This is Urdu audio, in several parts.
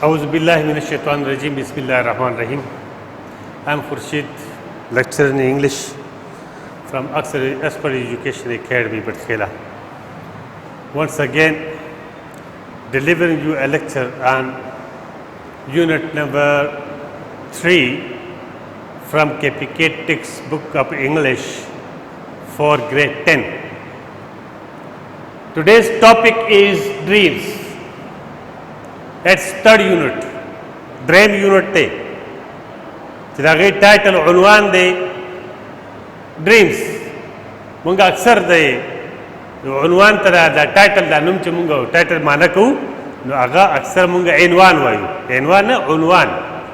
A'udhu billahi minash shaitanir rajim. Bismillahir rahmanir rahim. I am Khurshid, lecturer in English from Expert Education Academy, Batkhela. Once again, delivering you a lecture on unit number 3 from KPK textbook of English for grade 10. Today's topic is dreams. It's third unit, dream unit day. Today title unwan day dreams. Munga aksar day unwan tara da title da num munga title mana ko no aga aksar munga unwan wayu. Unwan na unwan.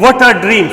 what are dreams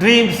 dreams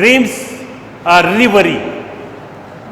dreams are reverie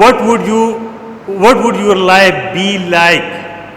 what would your life be like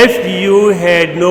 if you had no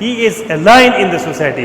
He is a lion in the society.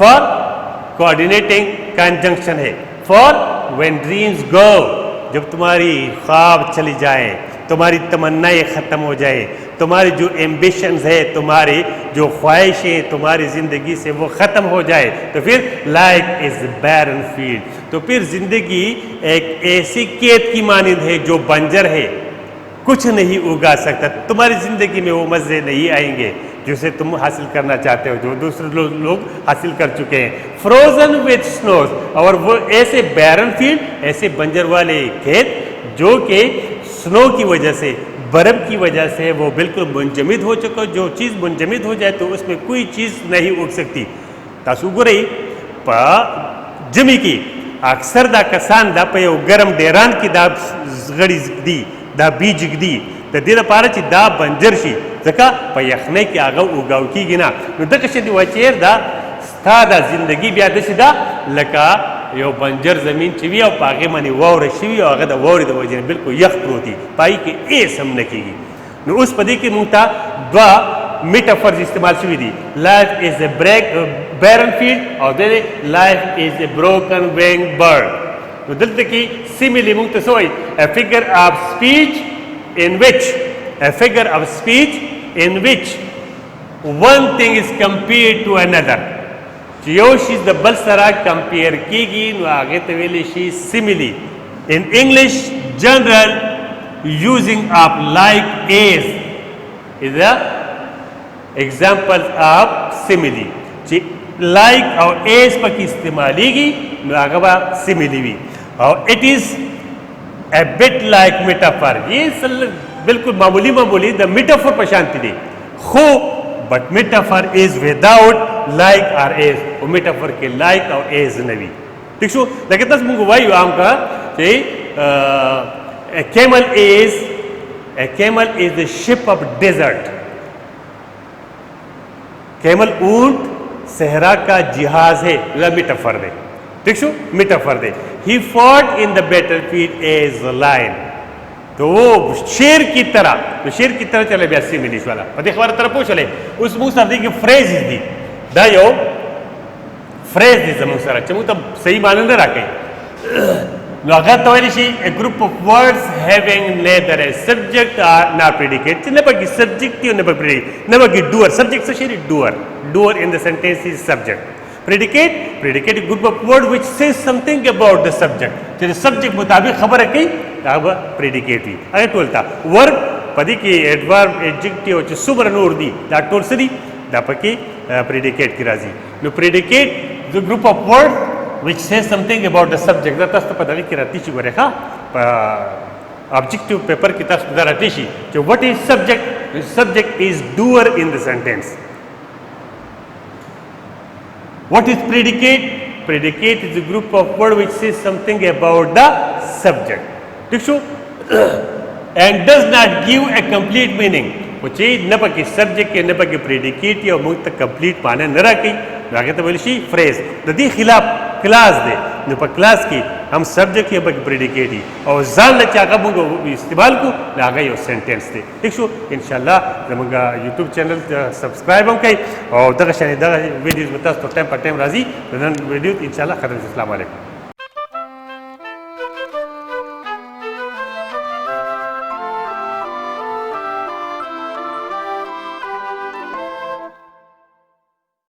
For coordinating conjunction ہے. فار وین ڈریمز گو, جب تمہاری خواب چلی جائیں, تمہاری تمنائیں ختم ہو جائیں, تمہاری جو ایمبیشنز ہے, تمہاری جو خواہشیں تمہاری زندگی سے وہ ختم ہو جائے, تو پھر لائک از بیرن فیلڈ, تو پھر زندگی ایک ایسی کھیت کی مانند ہے جو بنجر ہے, کچھ نہیں اگا سکتا. تمہاری زندگی میں وہ مزے نہیں آئیں گے جسے تم حاصل کرنا چاہتے ہو, جو دوسرے لوگ حاصل کر چکے ہیں. فروزن وتھ سنوز, اور وہ ایسے بیرن فیلڈ, ایسے بنجر والے کھیت جو کہ سنو کی وجہ سے, برف کی وجہ سے وہ بالکل منجمد ہو چکا. جو چیز منجمد ہو جائے تو اس میں کوئی چیز نہیں اگ سکتی. تاسو ګورئ په جمی کې اکثر دا کسان دا په یو ګرم ډیران کې دا غړي دي, دا بیج ږدي, د دې لپاره چې دا بنجر شي, ځکه په یخنۍ کې هغه اوګاو کېږي نه. نو دغه شی دی وچیر دا ستا دا زندگی بیا داسې ده لکه یو بنجر زمین چې وي او په هغې باندې واوره شوي او هغه د واورې د وجې نه بلکل یخ پروت وي, په هغې کې هېڅ هم نه کېږي. نو اوس په دې کې مونږ ته دوه میټافرز استعمال شوي دي. Life is a barren field او د life is a broken wing bird. نو دلته کې سیملی مونږ ته څه وایي, a figure of speech in which one thing is compared to another, چې یو شی د بل سره کمپیر کیږي نو هغې ته ویلی شي سیملی. in English general using of like as is the example of simile, چې like او as پکې استعمالیږي نو هغه به سیملی وي. او it is a bit like metaphor, یہ بالکل معمولی دا میٹافور پشانتی دی, خو but metaphor is without like اور ایز, وہ میٹافور کے لائک اور ایز نوی. ٹھیک شو, لیکن تس مونگو وایو عام کا کہ camel is the ship of desert. Camel اونٹ صحرا کا جہاز ہے, میٹافور دے. ٹھیک شو, میٹافور دے. He fought in the battlefield as a lion, تو وہ شیر کی طرح, تو شیر کی طرح چلے بیا سیملیش والا پدې خبره طرف پوه چلے. اوس موږ سره دی کې فریز دي, دا یو فریز دی زموږ سره چې موږ ته صحیح معنی نه راکوي. نو هغه ته ویلی شي a group of words having neither a subject nor predicate, چې نه پکې سبجیکټ دی نه پکې predicate, نه پکې ډوور. سبجیکټ څه شی دی؟ ډوور in the sentence is subject. predicate a group of word which says something about the subject, چې سبجیکټ مطابق خبره کوي دا به predicate وي. هغه ټول تا ورب پدې کې adverb adjective چې څومره نور دي دا ټول څه دي, دا پکې predicate کې راځي. نو predicate the group of word which says something about the subject, دا تاسو په دغه کې راځي چې ګوره ښه په objective paper کې تاسو دا راځي چې what is subject? The subject is doer in the sentence. What is predicate? Predicate is a group of words which says something about the subject. ٹھیک شو, and does not give a complete meaning, وہ چې نه پکې سبجیکټ کې نه پکې پریډیکیټ او موږ ته کمپلیټ معنی نه راکوي, نو هغې ته ویل شي فریز. د دې خلاف کلاس دی, نو په کلاس کې هم سبجیکټ یا پکې پریډیکیټ وي او ځان نه چې هغه موږ استعمال کړو نو هغه یو سینټینس دی. ٹھیک شو, انشاءالله زموږ یوټیوب چینل سبسکرایب هم کوئ او دغه شانې دغه ویډیوز به تاسو ته ټایم پر ټایم راځي. د نن ویډیو انشاءالله ختم. السلام علیکم.